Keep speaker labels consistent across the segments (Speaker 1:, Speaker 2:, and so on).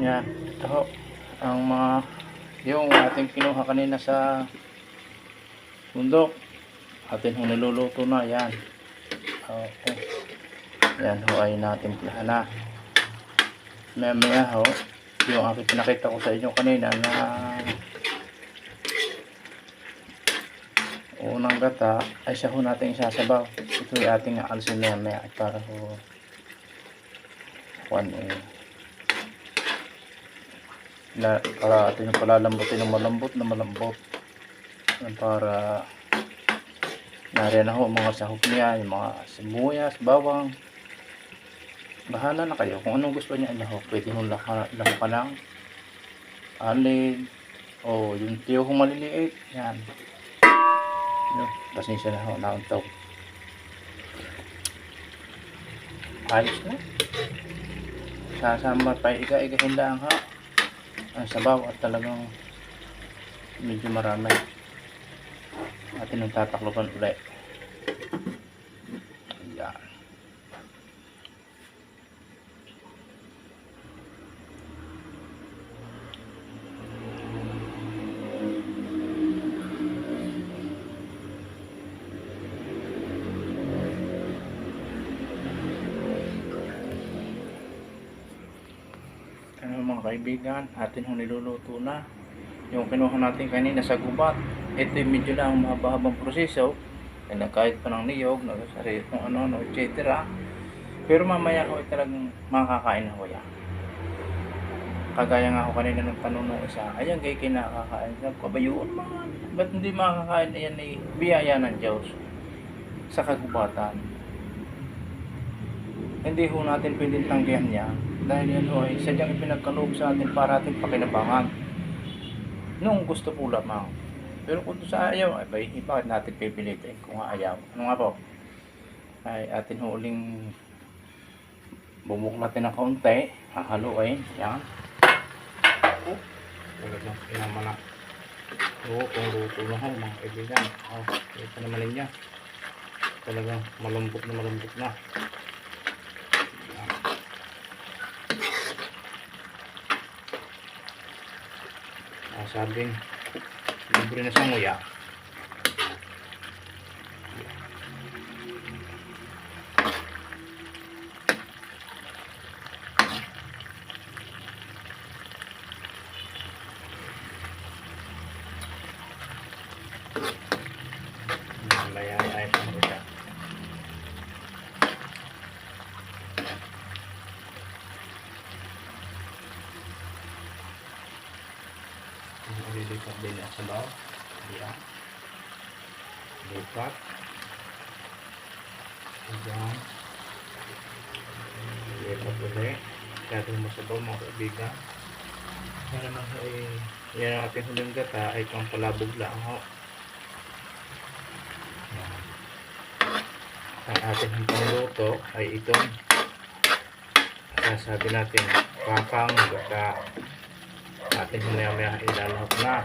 Speaker 1: Yan. Ito ho, ang mga yung ating kinuha kanina sa bundok. Atin ho niluluto na. Yan. Okay. Yan ho ay natimplahan na. Maya maya ho, yung aking pinakita ko sa inyo kanina na unang gata ay siya ho natin isasabaw. Ito ay ating aalisin maya maya para ho para atin yung palalambutin ng malambot na malambot para nariyan na ho mga sahog niya, yung mga sibuyas, bawang. Bahala na kayo kung anong gusto niya ilaho. Pwede mo laho ka ng alid o yung tiyo kung maliliit. Yan. Pasensya na ho, nauntaw. Ayos na. Sasama pa iga-igahin lang ha ang sabaw at talagang medyo marami. Atin yung tatakloban ulit. Ayan. Mga kaibigan, atin yung niluluto na yung kinuha natin kanina sa gubat. Ito yung medyo lang mahaba-habang proseso, kahit pa ng niyog, nagsari kung ano, etc. Pero mamaya ko talagang makakain ako yan. Kagaya nga ako kanina ng tanong ng isa, ayan kay kinakakain. Sabi ko, bayuon man, ba't hindi makakain? Ayan ay biyaya ng Diyos sa kagubatan. Hindi ho natin pwedeng tanggihan niya dahil yan ho ay sadyang ipinagkaloob sa atin para ating pakinabangan nung gusto po lamang. Pero kung sa ayaw, ay bakit natin pipilitin kung ayaw? Ano nga po? Ay atin ho uling bumuklatin ng kaunti, hahaluin, yan. Talagang pinama na. Oo, kung luto na ho mga kaibigan. Ito naman niya. Talagang malambot na. Sabing libre na sa nguya. Mamaya ay pangita. Lilipat din ang sabaw. Ayan. Lipat. Ayan. Lipat ulit. Kaya ito masabaw mga kaibigan. Yan naman ay yan ang ating huling gata ay pang palabog lang ho. Ang ating pangluto ay itong sasabi natin kakang gata. Atin maya ilalahok na.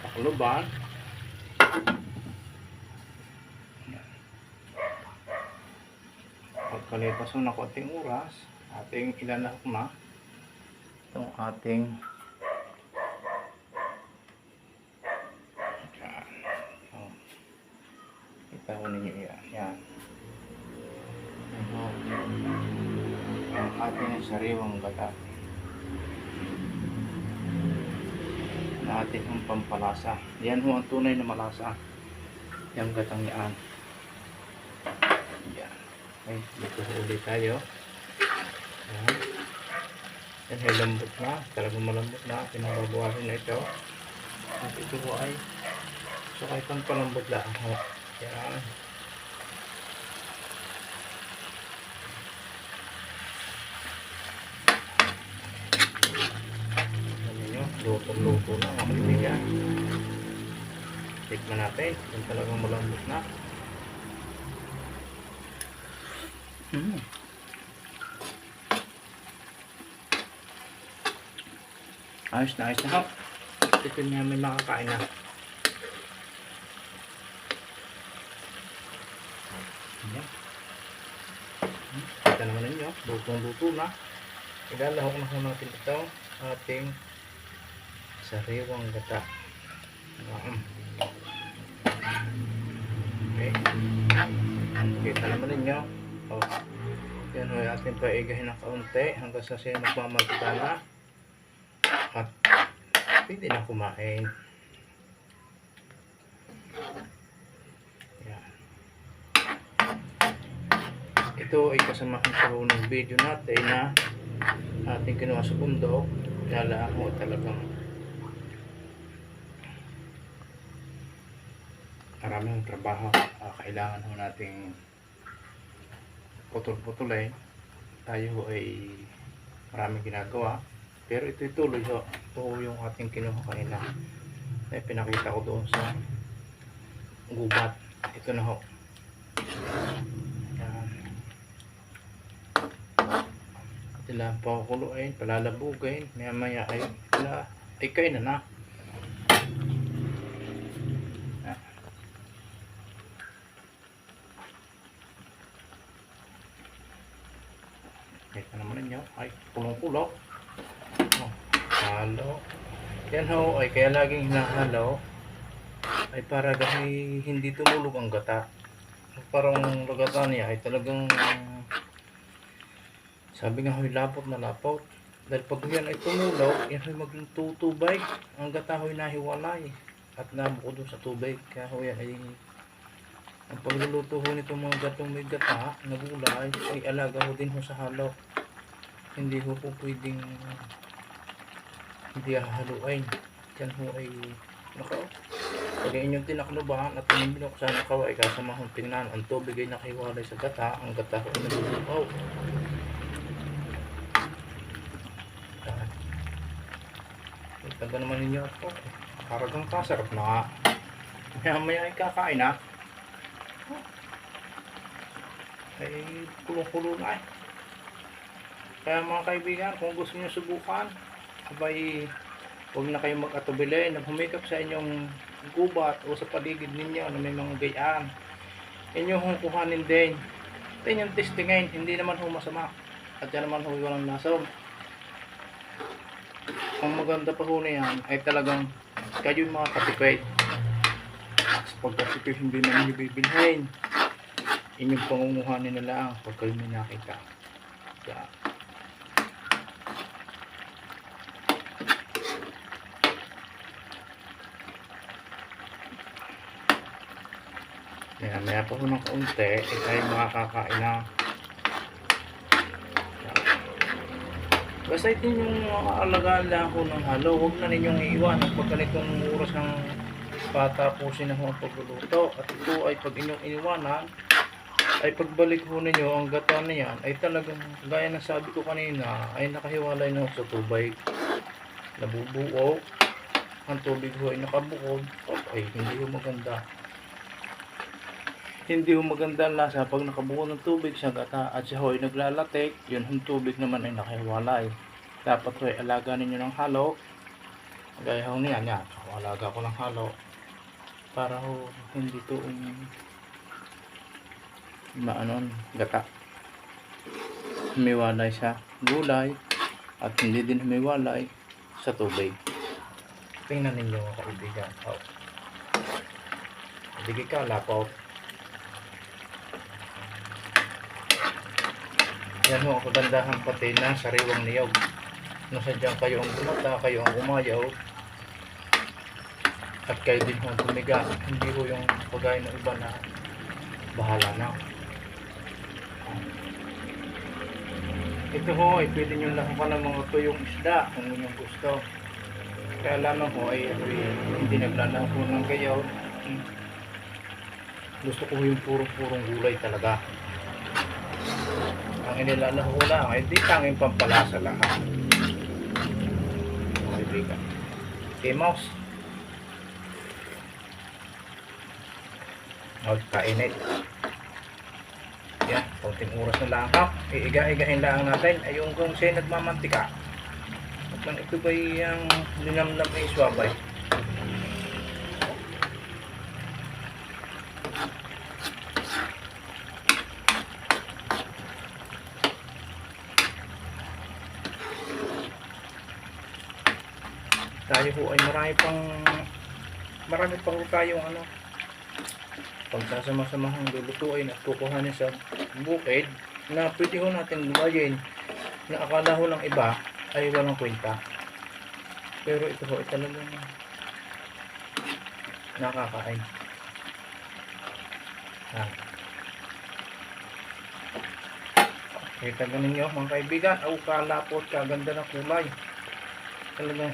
Speaker 1: Takloban. Pagkalipas na konting oras, ating ilalahok na itong ating kita ko ninyo yan. Ang ating sariwang gata na ating ang pampalasa. Yan ho ang tunay na malasa, yung gatang yan. Yan. Okay, dito ulit tayo. Yan. Yan ay lambot na, talagang malambot na. Pinababawasin na ito at ito ho ay so kahit ang palambot lang ho. Yan. Luto na mga kaibigan. Tikman natin kung talagang malambot na. Ayos na ho. Ito niya may makakain na. Ayan. Kita naman ninyo, lutong-luto na. Ilalahok na ho natin ito ating sariwang gata. Okay. Kita naman ninyo. Oh. Yan ho, ating paigahin ng kaunti hanggang sa siya magmamagta na. At pwede na kumain. Yan. Ito ay kasamahan sa ng video natin na ating kinuha sa bundok. Kaya ako talagang maraming trabaho. Kailangan ho nating putol-putulin. Tayo ay maraming ginagawa. Pero ito ituloy ho. Ito yung ating kinuha kanina. Pinakita ko doon sa gubat. Ito na ho. Sila pakukuluin, palalabugin, maya ay sila ay kain na. Ito naman ninyo ay kulong-kulo. Oh, halo. Yan ho ay kaya laging hinahalo ay para kasi hindi tumulog ang gata. Parang lagata niya ay talagang sabi nga ho'y lapot na lapot. Dahil pag yan ay tumulaw, yan ho'y maging tutubay. Ang gata ho'y nahiwalay. At nabukod doon sa tubig. Kaya ho'y yan ay ang pagluluto ho nitong mga gatong may gata na gulay ay alaga ho din ho sa halo. Hindi ho po pwedeng hindi hahaluin. Yan ho ay nako. Pag inyong tinaklubahan at inimilok sa nakawa ay kasama hong tingnan. Ang tubig ay nakahiwalay sa gata. Ang gata ho ay nalulubaw. Taga naman ninyo ako. Paragang kasarap na nga. Maya ay kakain na. Ay kulong-kulo na eh. Kaya mga kaibigan, kung gusto niyo subukan, abay huwag na kayong mag-atubili na humikap sa inyong gubat o sa paligid ninyo na may mga gayaan. Inyong kuhanin din. Ito inyong testingin. Hindi naman ho masama. At yan naman ho walang lasom. Ang maganda pa ho na yan ay talagang kayo yung mga katipid. Pagkatipid hindi na ninyo bibilhin, inyong pangunguhanin na lang pag kayo may nakita. Yan. Yan, maya pa ho ng kaunti ay tayo makakakain na. Basta ito yung alagaan lang ho ng halo. Huwag na ninyong iiwan pag ganitong oras ng patapusin na ho ang pagluluto. At ito ay pag inyong iniwanan ay pagbalik ho ninyo ang gata na yan ay talagang gaya ng sabi ko kanina ay nakahiwalay na ho sa tubig. Nabubuo. Ang tubig ho ay nakabukod. Ay hindi ho maganda. Hindi ho maganda ang lasa pag nakabuo ng tubig sa gata at siya ho ay naglalatik, yun ang tubig naman ay nakahiwalay. Dapat ho ay alaga ninyo ng halo. Gaya ho niyan, yan. Alaga ko ng halo. Para ho hindi to maanon gata. Humiwalay sa gulay at hindi din humiwalay sa tubig. Tingnan ninyo mga kaibigan. Oh. Hindi ka lapaw. Yan ho ang kagandahan pati na sariwang niyog. Nasadyang kayo ang bumata, kayo ang umayaw. At kayo din ho ang tumiga. Hindi ho yung pagkain ng iba na bahala na. Ito ho ay pwede nyo lakukan ng mga tuyong isda kung inyong gusto. Kaya lamang ho ay hindi naglalako ng gayaw. Gusto ko yung purong-purong gulay talaga. Ang inilalaho lang ay di tanging pampalasa lang. Kaibigan. Okay, mouse. O, kainit. Yan, konting oras na lang ha. Iiga-igahin lang natin. Ay yung kung siya nagmamantika. At man ito ba yung linamnam na iswabay. tayo ho ay marami pang tayong pagsasama-samahang lulutuin at kukuhanin sa bukid na pwede ho natin gumayin na akala ho ng iba ay walang kwenta, pero ito ho ay talagang nakakain. Kita ganin nyo mga kaibigan, kalapot, kaganda ng kulay, talagang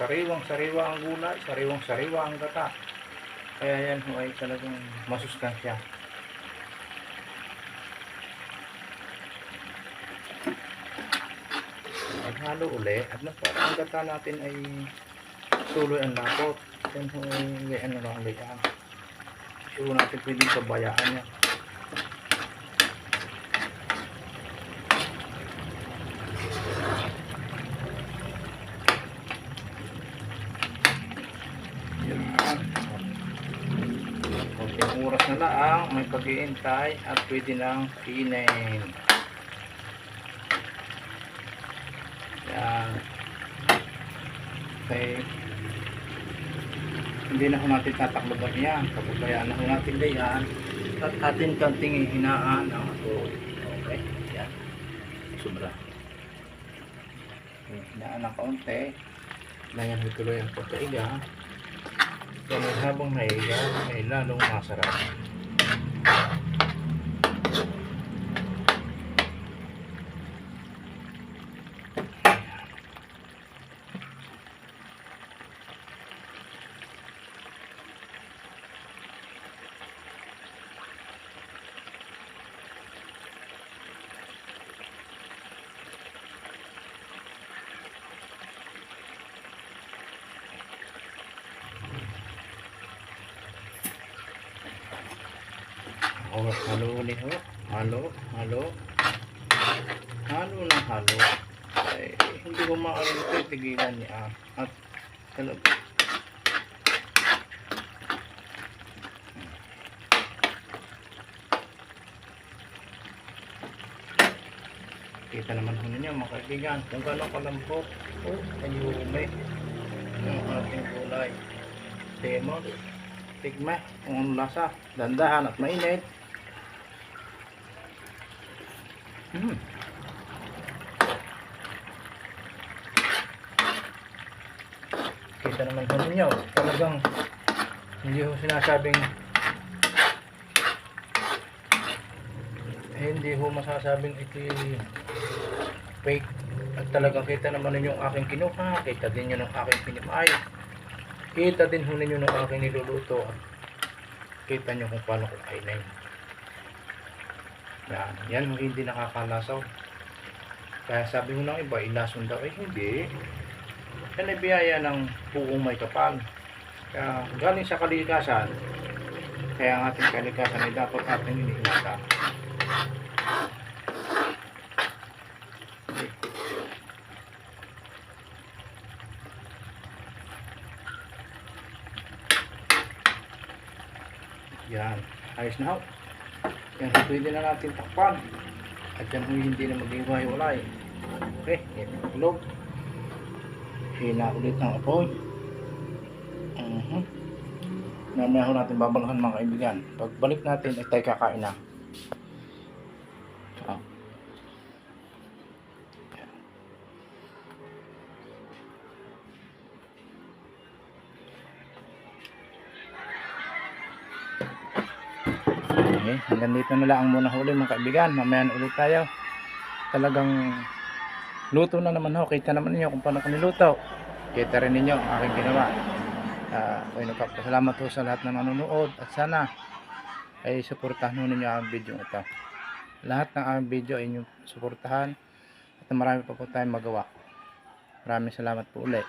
Speaker 1: sariwang-sariwa ang gulay, sariwang-sariwa ang gata. Kaya yan ho ay talagang masustansya. Halo uli at para ang gata natin ay tuloy ang lapot. Yan ho ay layan. Siguro natin pwedeng pabayaan niya. Konting oras na lang, may pag-iintay at pwede nang kinin. Yan. Okay. Hindi na ho natin tatakloban yan. Papabayaan na ho natin yan. At atin kanting hinaan ang ato. Okay. Yan. Sobra. Hinaan ng kaunti. Ganyan tuloy ang pagkaiga. Yan, habang naiga ay lalong masarap. Halo ulit ho. Halo na halo. Ay, hindi ko maaari ito tigilan niya. At talaga. Kita naman ho ninyo mga kaibigan kung gano'ng kalambot o ayume yung ating gulay. Demo, tigma kung anong lasa. Dandahan at mainit. Kita naman ho ninyo, talagang hindi ho sinasabing hindi ho masasabing ito fake. At talagang kita naman ninyo ang aking kinuha, kita din nyo ng aking pinimay, kita din ho ninyo ng aking niluluto at kita nyo kung paano ko kainin. Yan hindi nakakalasaw. Kaya sabi mo ng iba, ilason daw. Eh hindi. Yan ay biyaya ng puong may kapal. Kaya galing sa kalikasan. Kaya ang ating kalikasan ay dapat ating iniingatan. Yan. Ayos na ho. Yan, pwede na natin takpan. At yan hindi na mag-iwalay. Okay, yan ang tulog. Hina ulit ang apoy. Mamaya ho natin babalahan mga kaibigan. Pagbalik natin ay tayo kakain na. Okay, hanggang dito na lang muna huli mga kaibigan. Mamaya na ulit tayo. Talagang luto na naman ho. Kita naman niyo kung paano ko niluto. Kita rin ninyo ang aking ginawa. Ako'y nagpapasalamat po sa lahat na nanonood. At sana ay suportahan ho ninyo ang video ito. Lahat ng aking video ay inyong suportahan. At marami pa po tayong magawa. Maraming salamat po ulit.